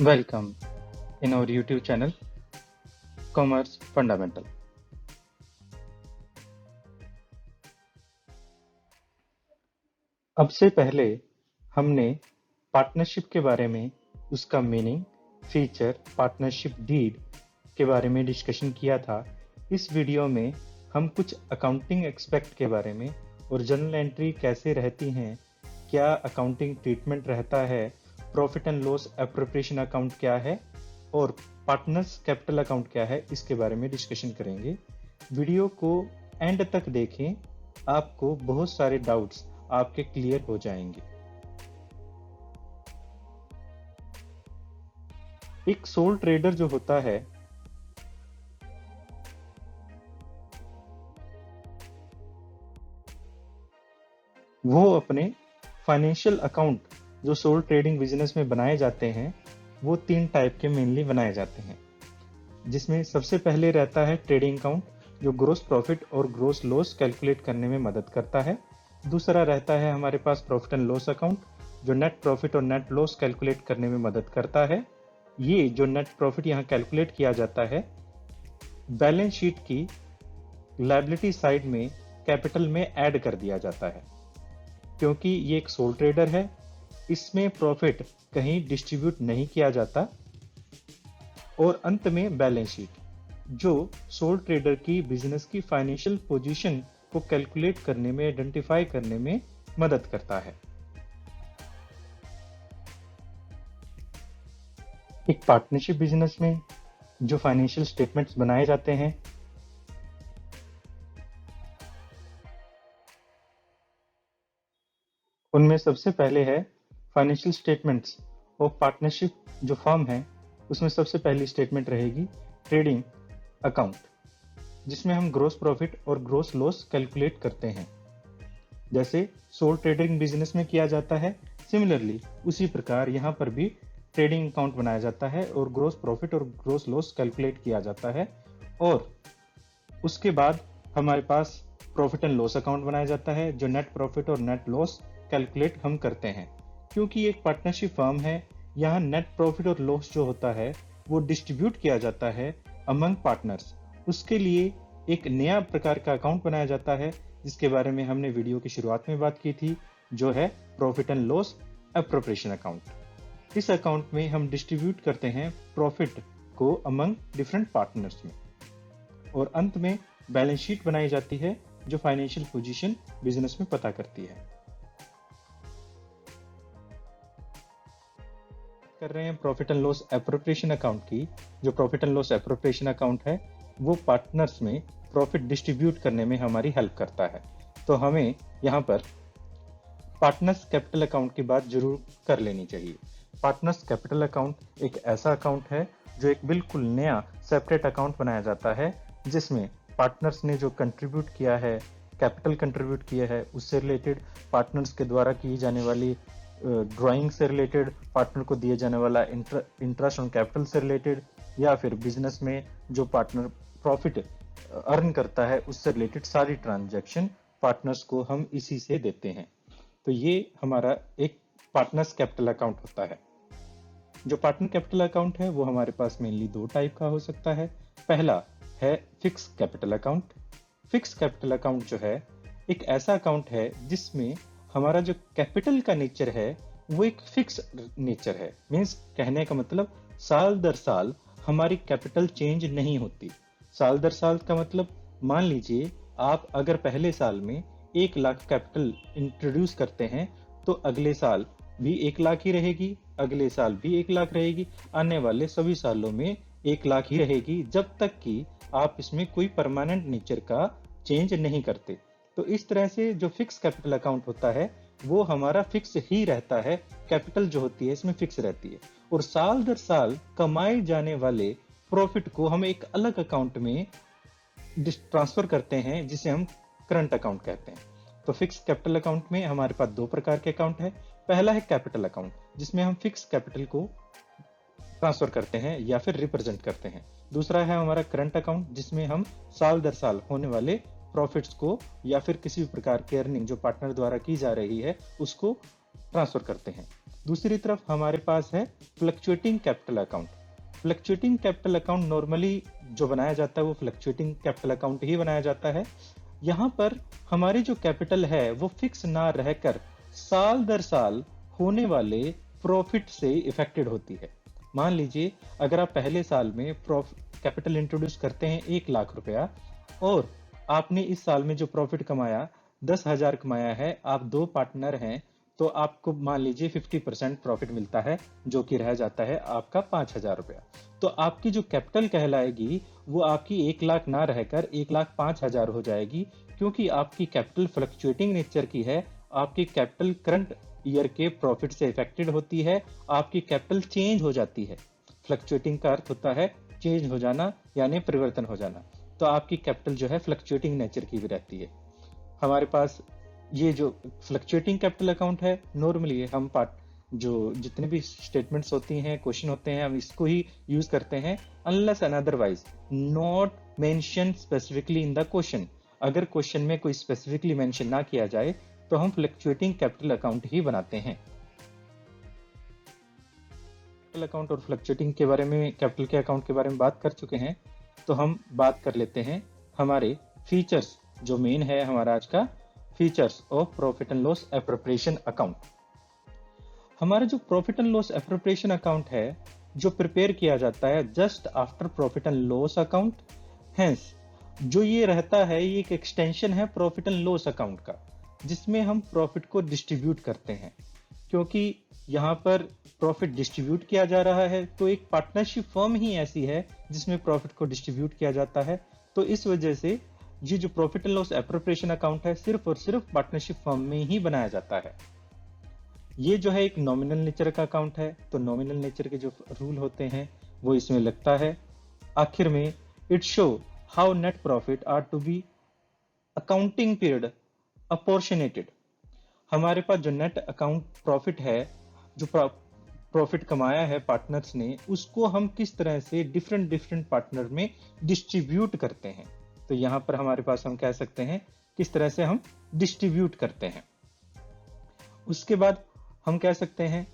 Welcome in our YouTube channel Commerce Fundamental। अब से पहले हमने पार्टनरशिप के बारे में, उसका मीनिंग, फीचर, पार्टनरशिप डीड के बारे में डिस्कशन किया था। इस वीडियो में हम कुछ अकाउंटिंग एस्पेक्ट के बारे में और जर्नल एंट्री कैसे रहती हैं, क्या अकाउंटिंग ट्रीटमेंट रहता है, profit and loss appropriation account क्या है और पार्टनर्स कैपिटल अकाउंट क्या है, इसके बारे में डिस्कशन करेंगे। वीडियो को एंड तक देखें, आपको बहुत सारे डाउट्स आपके क्लियर हो जाएंगे। एक सोल ट्रेडर जो होता है वो अपने फाइनेंशियल अकाउंट जो सोल ट्रेडिंग बिजनेस में बनाए जाते हैं वो 3 टाइप के मेनली बनाए जाते हैं, जिसमें सबसे पहले रहता है ट्रेडिंग अकाउंट जो ग्रोस प्रॉफिट और ग्रोस लॉस कैलकुलेट करने में मदद करता है। दूसरा रहता है हमारे पास प्रॉफिट एंड लॉस अकाउंट जो नेट प्रॉफिट और नेट लॉस कैलकुलेट करने में मदद करता है। ये जो नेट प्रॉफिट यहाँ कैलकुलेट किया जाता है बैलेंस शीट की लायबिलिटी साइड में कैपिटल में ऐड कर दिया जाता है। क्योंकि ये एक सोल ट्रेडर है, इसमें प्रॉफिट कहीं डिस्ट्रीब्यूट नहीं किया जाता। और अंत में बैलेंस शीट जो सोल ट्रेडर की बिजनेस की फाइनेंशियल पोजीशन को कैलकुलेट करने में, आइडेंटिफाई करने में मदद करता है। एक पार्टनरशिप बिजनेस में जो फाइनेंशियल स्टेटमेंट्स बनाए जाते हैं उनमें सबसे पहले है फाइनेंशियल स्टेटमेंट्स ऑफ पार्टनरशिप। जो फर्म है उसमें सबसे पहली स्टेटमेंट रहेगी ट्रेडिंग अकाउंट, जिसमें हम ग्रोस प्रॉफिट और ग्रोस लॉस कैलकुलेट करते हैं, जैसे सोल ट्रेडिंग बिजनेस में किया जाता है। सिमिलरली उसी प्रकार यहाँ पर भी ट्रेडिंग अकाउंट बनाया जाता है और ग्रोस प्रॉफिट और ग्रोस लॉस कैलकुलेट किया जाता है। और उसके बाद हमारे पास प्रॉफिट एंड लॉस अकाउंट बनाया जाता है जो नेट प्रॉफिट और नेट लॉस कैलकुलेट हम करते हैं। क्योंकि एक पार्टनरशिप फर्म है, यहाँ नेट प्रॉफिट और लॉस जो होता है वो डिस्ट्रीब्यूट किया जाता है अमंग पार्टनर्स। उसके लिए एक नया प्रकार का अकाउंट बनाया जाता है जिसके बारे में हमने वीडियो की शुरुआत में बात की थी, जो है profit and loss appropriation account. इस अकाउंट में हम डिस्ट्रीब्यूट करते हैं प्रॉफिट को अमंग डिफरेंट पार्टनर्स में। और अंत में बैलेंस शीट बनाई जाती है जो फाइनेंशियल पोजीशन बिजनेस में पता करती है। कर रहे हैं profit and loss appropriation account की। जो profit and loss appropriation account है वो पार्टनर्स में प्रॉफिट डिस्ट्रीब्यूट करने में हमारी हेल्प करता है। तो हमें यहाँ पर पार्टनर्स कैपिटल अकाउंट की बात जरूर कर लेनी चाहिए। पार्टनर्स कैपिटल अकाउंट एक ऐसा अकाउंट है जो एक बिल्कुल नया सेपरेट अकाउंट बनाया जाता है, जिसमें पार्टनर्स ने जो कंट्रीब्यूट किया है, कैपिटल कंट्रीब्यूट किया है, उससे रिलेटेड, पार्टनर्स के द्वारा की जाने वाली ड्राइंग से रिलेटेड, पार्टनर को दिए जाने वाला इंटरेस्ट ऑन कैपिटल से रिलेटेड, या फिर बिजनेस में जो पार्टनर प्रॉफिट अर्न करता है उससे रिलेटेड सारी ट्रांजैक्शन पार्टनर्स को हम इसी से देते हैं। तो ये हमारा एक पार्टनर्स कैपिटल अकाउंट होता है। जो पार्टनर कैपिटल अकाउंट है वो हमारे पास मेनली 2 टाइप का हो सकता है। पहला है fix capital account. Fix capital account जो है एक ऐसा अकाउंट है जिसमें हमारा जो कैपिटल का नेचर है वो एक फिक्स नेचर है। मीन्स कहने का मतलब साल दर साल हमारी कैपिटल चेंज नहीं होती। साल दर साल का मतलब मान लीजिए आप अगर पहले साल में 1 लाख कैपिटल इंट्रोड्यूस करते हैं तो अगले साल भी 1 लाख ही रहेगी, अगले साल भी 1 लाख रहेगी, आने वाले सभी सालों में 1 लाख ही रहेगी, जब तक कि आप इसमें कोई परमानेंट नेचर का चेंज नहीं करते। तो इस तरह से जो फिक्स कैपिटल अकाउंट होता है वो हमारा फिक्स ही रहता है, कैपिटल जो होती है इसमें फिक्स रहती है। और साल दर साल कमाए जाने वाले प्रॉफिट को हम एक अलग अकाउंट में ट्रांसफर करते हैं जिसे हम करंट अकाउंट कहते हैं। तो फिक्स कैपिटल अकाउंट में हमारे पास 2 प्रकार के अकाउंट है। पहला है कैपिटल अकाउंट जिसमें हम फिक्स कैपिटल को ट्रांसफर करते हैं या फिर रिप्रेजेंट करते हैं। दूसरा है हमारा करंट अकाउंट जिसमें हम साल दर साल होने वाले प्रॉफिट्स को या फिर किसी भी प्रकार की अर्निंग जो पार्टनर द्वारा की जा रही है उसको ट्रांसफर करते हैं। दूसरी तरफ हमारे पास है fluctuating capital account. Fluctuating capital account normally जो बनाया जाता है वो फ्लक्चुएटिंग कैपिटल अकाउंट ही बनाया जाता है। यहाँ पर हमारी जो कैपिटल है वो फिक्स ना रहकर साल दर साल होने वाले प्रॉफिट से इफेक्टेड होती है। मान लीजिए अगर आप पहले साल में कैपिटल इंट्रोड्यूस करते हैं 1 लाख रुपया और आपने इस साल में जो प्रॉफिट कमाया 10,000 कमाया है, आप 2 पार्टनर हैं, तो आपको मान लीजिए 50% प्रॉफिट मिलता है, जो कि रह जाता है आपका 5,000 रुपया। तो आपकी जो कैपिटल कहलाएगी वो आपकी 1 लाख ना रहकर 1,05,000 हो जाएगी, क्योंकि आपकी कैपिटल फ्लक्चुएटिंग नेचर की है। आपकी कैपिटल करंट ईयर के प्रॉफिट से इफेक्टेड होती है, आपकी कैपिटल चेंज हो जाती है। फ्लक्चुएटिंग का अर्थ होता है चेंज हो जाना, यानी परिवर्तन हो जाना। तो आपकी कैपिटल जो है फ्लक्चुएटिंग नेचर की भी रहती है। हमारे पास ये जो फ्लक्चुएटिंग कैपिटल अकाउंट है, नॉर्मली हम जो जितने भी स्टेटमेंट्स होती हैं, क्वेश्चन होते हैं, हम इसको ही यूज करते हैं unless and otherwise not mention specifically in the question. अगर क्वेश्चन में कोई स्पेसिफिकली मेंशन ना किया जाए तो हम फ्लक्चुएटिंग कैपिटल अकाउंट ही बनाते हैं। कैपिटल अकाउंट और फ्लक्चुएटिंग के बारे में, कैपिटल के अकाउंट के बारे में बात कर चुके हैं, तो हम बात कर लेते हैं हमारे फीचर्स, जो मेन है हमारा आज का features of profit and loss appropriation account. हमारा जो profit and loss appropriation account है, जो प्रिपेयर किया जाता है just after profit and loss account, hence जो ये रहता है ये एक एक्सटेंशन है प्रॉफिट एंड लॉस अकाउंट का, जिसमें हम प्रॉफिट को डिस्ट्रीब्यूट करते हैं। क्योंकि यहाँ पर प्रॉफिट डिस्ट्रीब्यूट किया जा रहा है, तो एक पार्टनरशिप फर्म ही ऐसी है जिसमें प्रॉफिट को डिस्ट्रीब्यूट किया जाता है। तो इस वजह से ये जो profit and loss appropriation account है सिर्फ और सिर्फ पार्टनरशिप फर्म में ही बनाया जाता है। ये जो है एक नॉमिनल नेचर का अकाउंट है, तो नॉमिनल नेचर के जो रूल होते हैं वो इसमें लगता है। आखिर में it show how net profit are to be accounting period apportioned. हमारे पास जो नेट अकाउंट प्रॉफिट है, जो प्रॉफिट कमाया है पार्टनर्स ने, उसको हम किस तरह से डिफरेंट डिफरेंट पार्टनर में डिस्ट्रीब्यूट करते हैं। तो यहाँ पर हमारे पास हम कह सकते हैं किस तरह से हम डिस्ट्रीब्यूट करते हैं। उसके बाद हम कह सकते हैं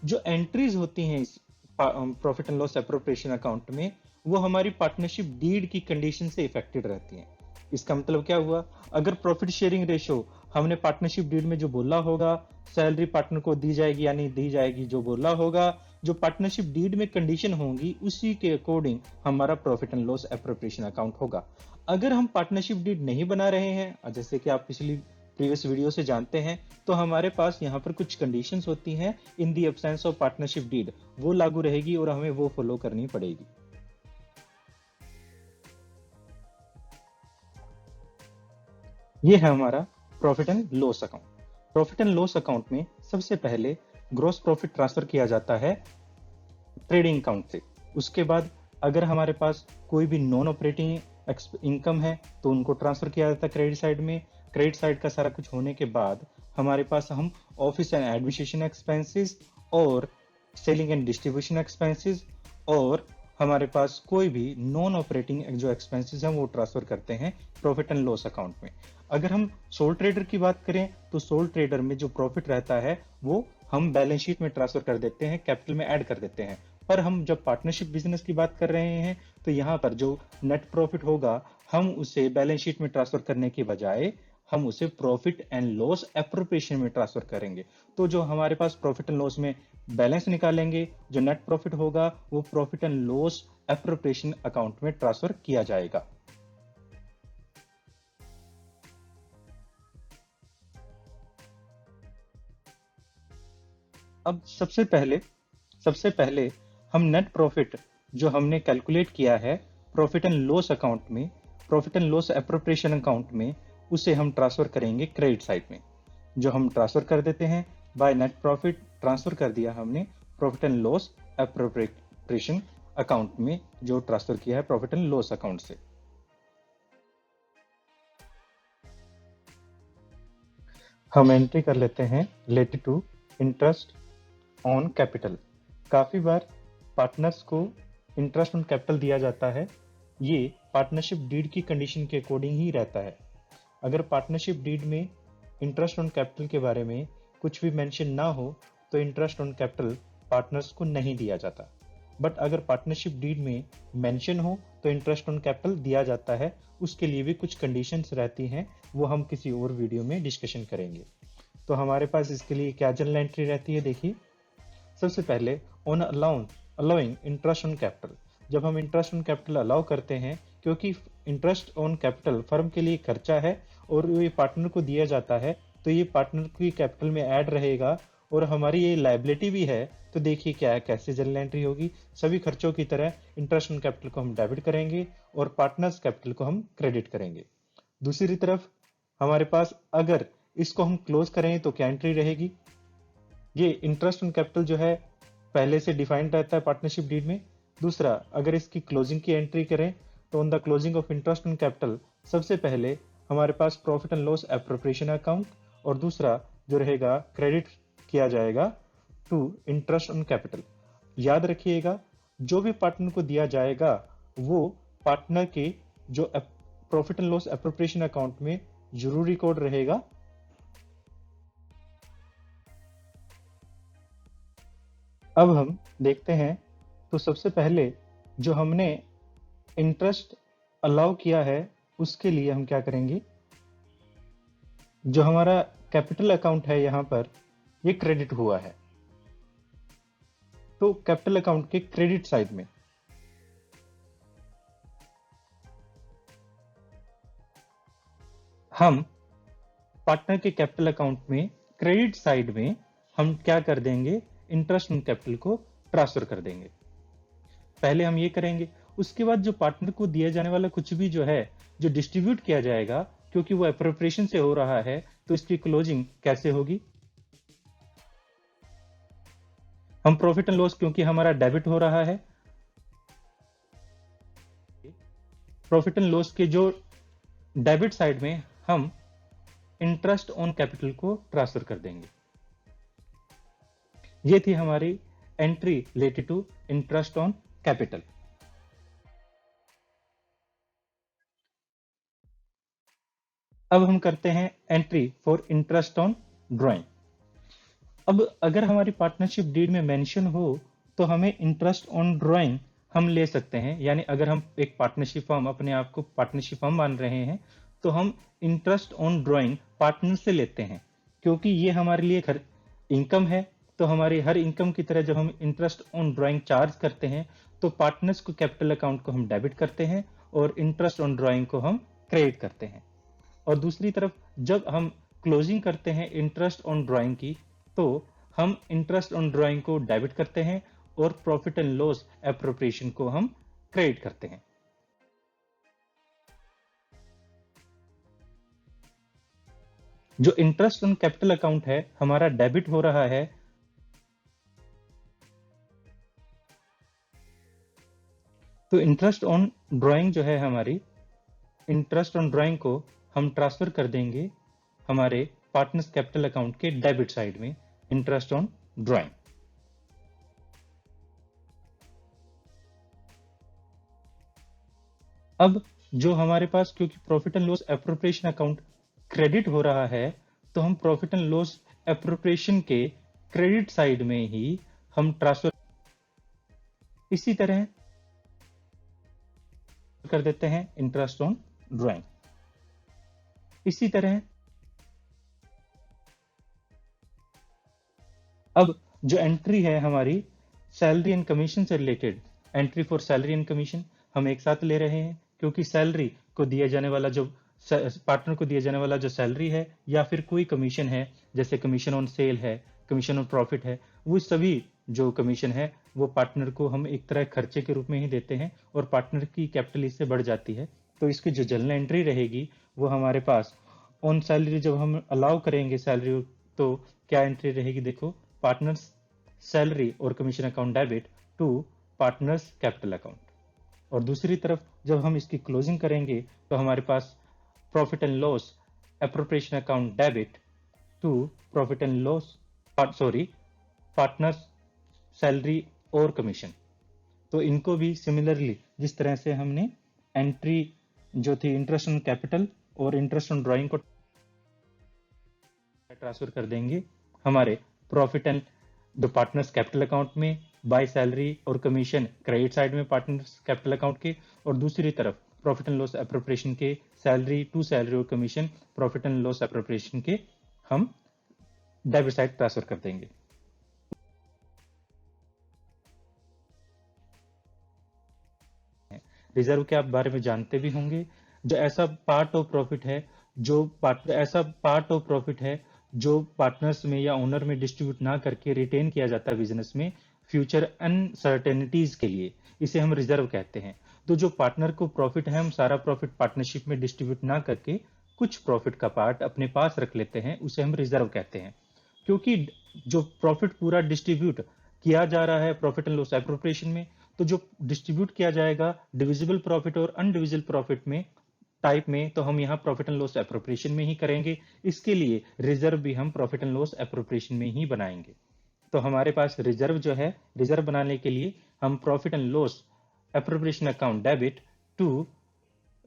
जो एंट्रीज होती हैं इस profit and loss appropriation account में, वो हमारी पार्टनरशिप डीड की कंडीशन से इफेक्टेड रहती हैं। इसका मतलब क्या हुआ, अगर प्रॉफिट शेयरिंग रेशो हमने पार्टनरशिप डीड में जो बोला होगा, सैलरी पार्टनर को दी जाएगी या नहीं दी जाएगी, जो बोला होगा, जो पार्टनरशिप डीड में कंडीशन होंगी, उसी के अकॉर्डिंग हमारा profit and loss appropriation account होगा। अगर हम पार्टनरशिप डीड नहीं बना रहे हैं, जैसे कि आप पिछली प्रीवियस वीडियो से जानते हैं, तो हमारे पास यहाँ पर कुछ कंडीशंस होती हैं in the absence of partnership deed, वो लागू रहेगी और हमें वो फॉलो करनी पड़ेगी। ये है हमारा profit and loss account. Profit and loss account में सबसे पहले ग्रॉस प्रॉफिट ट्रांसफर किया जाता है ट्रेडिंग अकाउंट से। उसके बाद अगर हमारे पास कोई भी नॉन ऑपरेटिंग इनकम है तो उनको ट्रांसफर किया जाता है क्रेडिट साइड में। क्रेडिट साइड का सारा कुछ होने के बाद हमारे पास हम ऑफिस एंड एडमिनिस्ट्रेशन एक्सपेंसेस और सेलिंग एंड डिस्ट्रीब्यूशन एक्सपेंसेस और हमारे पास कोई भी नॉन ऑपरेटिंग जो एक्सपेंसेस हैं वो ट्रांसफर करते हैं प्रॉफिट एंड लॉस अकाउंट में। अगर हम सोल ट्रेडर की बात करें तो सोल ट्रेडर में जो प्रॉफिट रहता है वो हम बैलेंस शीट में ट्रांसफर कर देते हैं, कैपिटल में ऐड कर देते हैं। पर हम जब पार्टनरशिप बिजनेस की बात कर रहे हैं तो यहाँ पर जो नेट प्रॉफिट होगा हम उसे बैलेंस शीट में ट्रांसफर करने के बजाय हम उसे प्रॉफिट एंड लॉस एप्रोप्रिएशन में ट्रांसफर करेंगे। तो जो हमारे पास प्रॉफिट एंड लॉस में बैलेंस निकालेंगे, जो नेट प्रॉफिट होगा वो profit and loss appropriation account में ट्रांसफर किया जाएगा। अब सबसे पहले हम नेट प्रॉफिट जो हमने कैलकुलेट किया है प्रॉफिट एंड लॉस अकाउंट में, profit and loss appropriation account में, उसे हम ट्रांसफर करेंगे क्रेडिट साइड में। जो हम ट्रांसफर कर देते हैं बाय नेट प्रॉफिट, ट्रांसफर कर दिया हमने profit and loss appropriation account में, जो ट्रांसफर किया है प्रॉफिट एंड लॉस अकाउंट से। हम एंट्री कर लेते हैं related to interest on capital. काफी बार पार्टनर्स को इंटरेस्ट ऑन कैपिटल दिया जाता है, ये पार्टनरशिप डीड की कंडीशन के अकॉर्डिंग ही रहता है। अगर पार्टनरशिप डीड में इंटरेस्ट ऑन कैपिटल के बारे में कुछ भी मेंशन ना हो तो इंटरेस्ट ऑन कैपिटल पार्टनर्स को नहीं दिया जाता। बट अगर पार्टनरशिप डीड में मेंशन हो तो इंटरेस्ट ऑन कैपिटल दिया जाता है। उसके लिए भी कुछ कंडीशंस रहती हैं, वो हम किसी और वीडियो में डिस्कशन करेंगे। तो हमारे पास इसके लिए क्या जनरल एंट्री रहती है, देखिए। सबसे पहले on allowing interest on capital, जब हम इंटरेस्ट ऑन कैपिटल अलाउ करते हैं, क्योंकि इंटरेस्ट ऑन कैपिटल फर्म के लिए खर्चा है और ये पार्टनर को दिया जाता है, तो ये पार्टनर की कैपिटल में ऐड रहेगा और हमारी ये लायबिलिटी भी है। तो देखिए क्या है, कैसे जनरल एंट्री होगी। सभी खर्चों की तरह इंटरेस्ट ऑन कैपिटल को हम डेबिट करेंगे और पार्टनर्स कैपिटल को हम क्रेडिट करेंगे। दूसरी तरफ हमारे पास अगर इसको हम क्लोज करें तो क्या एंट्री रहेगी। ये इंटरेस्ट ऑन कैपिटल जो है पहले से डिफाइंड रहता है पार्टनरशिप डीड में। दूसरा, अगर इसकी क्लोजिंग की एंट्री करें तो on the closing of interest on capital सबसे पहले हमारे पास profit and loss appropriation account और दूसरा जो रहेगा क्रेडिट किया जाएगा टू इंटरेस्ट ऑन कैपिटल। याद रखिएगा, जो भी पार्टनर को दिया जाएगा वो पार्टनर के जो profit and loss appropriation account में जरूर रिकॉर्ड रहेगा। अब हम देखते हैं, तो सबसे पहले जो हमने इंटरेस्ट अलाउ किया है उसके लिए हम क्या करेंगे, जो हमारा कैपिटल अकाउंट है यहां पर ये क्रेडिट हुआ है, तो कैपिटल अकाउंट के क्रेडिट साइड में हम पार्टनर के कैपिटल अकाउंट में क्रेडिट साइड में हम क्या कर देंगे, इंटरेस्ट ऑन कैपिटल को ट्रांसफर कर देंगे। पहले हम ये करेंगे, उसके बाद जो पार्टनर को दिया जाने वाला कुछ भी जो है जो डिस्ट्रीब्यूट किया जाएगा, क्योंकि वो एप्रोप्रिएशन से हो रहा है, तो इसकी क्लोजिंग कैसे होगी। हम प्रॉफिट एंड लॉस, क्योंकि हमारा डेबिट हो रहा है, प्रॉफिट एंड लॉस के जो डेबिट साइड में हम इंटरेस्ट ऑन कैपिटल को ट्रांसफर कर देंगे। ये थी हमारी entry related to interest on capital. अब हम करते हैं entry for interest on drawing. अब अगर हमारी पार्टनरशिप डीड में मेंशन हो तो हमें इंटरेस्ट ऑन ड्राइंग हम ले सकते हैं। यानी अगर हम एक पार्टनरशिप फर्म, अपने आप को पार्टनरशिप फर्म मान रहे हैं, तो हम इंटरेस्ट ऑन ड्राइंग पार्टनर से लेते हैं, क्योंकि ये हमारे लिए इनकम है। तो हमारी हर इनकम की तरह जब हम इंटरेस्ट ऑन ड्राइंग चार्ज करते हैं तो पार्टनर्स को कैपिटल अकाउंट को हम डेबिट करते हैं और इंटरेस्ट ऑन ड्राइंग को हम क्रेडिट करते हैं। और दूसरी तरफ जब हम क्लोजिंग करते हैं इंटरेस्ट ऑन ड्राइंग की, तो हम इंटरेस्ट ऑन ड्राइंग को डेबिट करते हैं और प्रॉफिट एंड लॉस एप्रोप्रिएशन को हम क्रेडिट करते हैं। जो इंटरेस्ट ऑन कैपिटल अकाउंट है हमारा डेबिट हो रहा है, तो इंटरेस्ट ऑन ड्राइंग जो है हमारी, इंटरेस्ट ऑन ड्राइंग को हम ट्रांसफर कर देंगे हमारे पार्टनर्स कैपिटल अकाउंट के डेबिट साइड में, इंटरेस्ट ऑन ड्राइंग। अब जो हमारे पास, क्योंकि profit and loss appropriation account credit हो रहा है, तो हम प्रॉफिट एंड लॉस एप्रोप्रिएशन के क्रेडिट साइड में ही हम ट्रांसफर इसी तरह कर देते हैं इंटरेस्ट ऑन ड्राइंग। इसी तरह अब जो एंट्री है हमारी सैलरी एंड कमीशन से related, entry for salary and commission हम एक साथ ले रहे हैं, क्योंकि सैलरी को दिया जाने वाला जो पार्टनर को दिया जाने वाला जो सैलरी है या फिर कोई कमीशन है, जैसे कमीशन ऑन सेल है, कमीशन ऑन प्रॉफिट है, वो सभी जो कमीशन है वो पार्टनर को हम एक तरह खर्चे के रूप में ही देते हैं और पार्टनर की कैपिटल इससे बढ़ जाती है। तो इसकी जो जनरल एंट्री रहेगी वो हमारे पास ऑन सैलरी, जब हम अलाउ करेंगे सैलरी, तो क्या एंट्री रहेगी, देखो, पार्टनर्स सैलरी और commission account debit to partners capital account. और दूसरी तरफ जब हम इसकी क्लोजिंग करेंगे तो हमारे पास profit and loss appropriation account debit to profit and loss partners salary और कमीशन। तो इनको भी सिमिलरली जिस तरह से हमने एंट्री जो थी इंटरेस्ट ऑन कैपिटल और इंटरेस्ट ऑन ड्राइंग को ट्रांसफर कर देंगे हमारे प्रॉफिट एंड जो पार्टनर्स कैपिटल अकाउंट में बाय सैलरी और कमीशन क्रेडिट साइड में पार्टनर्स कैपिटल अकाउंट के, और दूसरी तरफ प्रॉफिट एंड लॉस एप्रोप्रिएशन के सैलरी टू सैलरी और commission profit and loss appropriation के हम डेबिट साइड ट्रांसफर कर देंगे। रिजर्व के आप बारे में जानते भी होंगे, जो ऐसा पार्ट ऑफ प्रॉफिट है जो पार्टनर्स में या ओनर में डिस्ट्रीब्यूट ना करके रिटेन किया जाता है बिजनेस में फ्यूचर अनसर्टेनिटीज के लिए, इसे हम रिजर्व कहते हैं। तो जो पार्टनर को प्रॉफिट है, हम सारा प्रॉफिट पार्टनरशिप में डिस्ट्रीब्यूट ना करके कुछ प्रॉफिट का पार्ट अपने पास रख लेते हैं, उसे हम रिजर्व कहते हैं। क्योंकि जो प्रॉफिट पूरा डिस्ट्रीब्यूट किया जा रहा है प्रॉफिट एंड लॉस एप्रोप्रिएशन में, तो जो डिस्ट्रीब्यूट किया जाएगा डिविजिबल प्रॉफिट और अनडिविजिबल प्रॉफिट में टाइप में, तो हम यहाँ प्रॉफिट एंड लॉस एप्रोप्रिएशन में ही करेंगे। इसके लिए रिजर्व भी हम प्रॉफिट एंड लॉस एप्रोप्रिएशन में ही बनाएंगे। तो हमारे पास रिजर्व जो है, रिजर्व बनाने के लिए हम profit and loss appropriation account debit to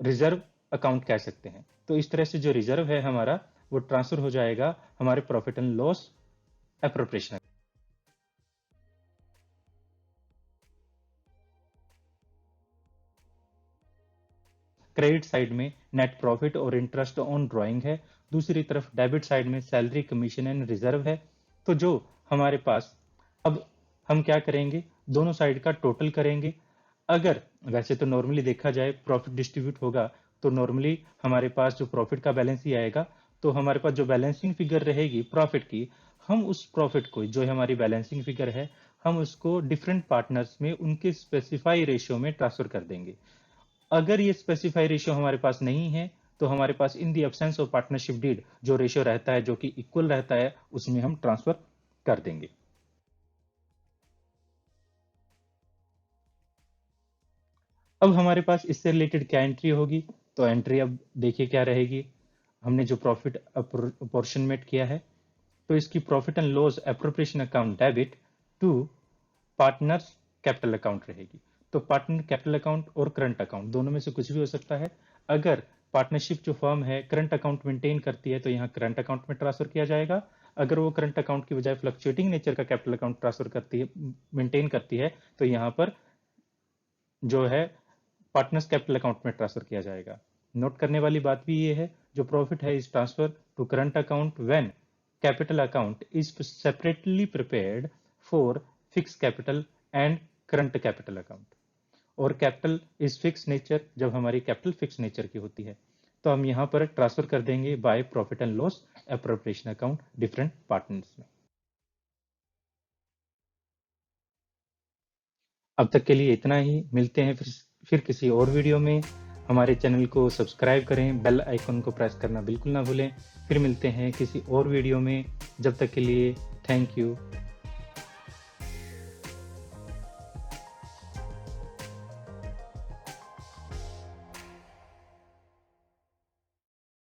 reserve account कह सकते हैं। तो इस तरह से जो रिजर्व है हमारा, वो ट्रांसफर हो जाएगा हमारे profit and loss appropriation. Credit side में नेट प्रॉफिट और इंटरेस्ट ऑन ड्राइंग है, दूसरी तरफ डेबिट साइड में सैलरी कमीशन एंड रिजर्व है। तो जो हमारे पास, अब हम क्या करेंगे, दोनों साइड का टोटल करेंगे। अगर वैसे तो नॉर्मली देखा जाए प्रॉफिट डिस्ट्रीब्यूट होगा तो नॉर्मली हमारे पास जो प्रॉफिट का बैलेंस ही आएगा, तो हमारे पास जो बैलेंसिंग फिगर रहेगी प्रॉफिट की, हम उस प्रॉफिट को, जो हमारी बैलेंसिंग फिगर है, हम उसको डिफरेंट पार्टनर्स में उनके स्पेसिफाई रेशियो में ट्रांसफर कर देंगे। अगर ये स्पेसिफाई रेशियो हमारे पास नहीं है, तो हमारे पास इन the absence of partnership deed जो रेशियो रहता है, जो कि इक्वल रहता है, उसमें हम ट्रांसफर कर देंगे। अब हमारे पास इससे रिलेटेड क्या एंट्री होगी, तो एंट्री अब देखिए क्या रहेगी। हमने जो प्रॉफिट अपोर्शनमेंट किया है, तो इसकी profit and loss appropriation account debit to partners capital account रहेगी। तो पार्टनर कैपिटल अकाउंट और करंट अकाउंट दोनों में से कुछ भी हो सकता है। अगर पार्टनरशिप जो फर्म है करंट अकाउंट मेंटेन करती है, तो यहाँ करंट अकाउंट में ट्रांसफर किया जाएगा। अगर वो करंट अकाउंट की बजाय फ्लक्चुएटिंग नेचर का कैपिटल अकाउंट ट्रांसफर करती है, मेंटेन करती है, तो यहाँ पर जो है पार्टनर्स कैपिटल अकाउंट में ट्रांसफर किया जाएगा। नोट करने वाली बात भी ये है, जो प्रॉफिट है is transfer to current account when capital account is separately prepared for fix capital and current capital account, और कैपिटल इज फिक्स नेचर जब हमारी कैपिटल फिक्स नेचर की होती है। तो हम यहाँ पर ट्रांसफर कर देंगे by profit and loss appropriation account different partners में। अब तक के लिए इतना ही, मिलते हैं फिर किसी और वीडियो में। हमारे चैनल को सब्सक्राइब करें, बेल आइकन को प्रेस करना बिल्कुल ना भूलें। फिर मिलते हैं किसी और वीडियो में, जब तक के लिए थैंक यू।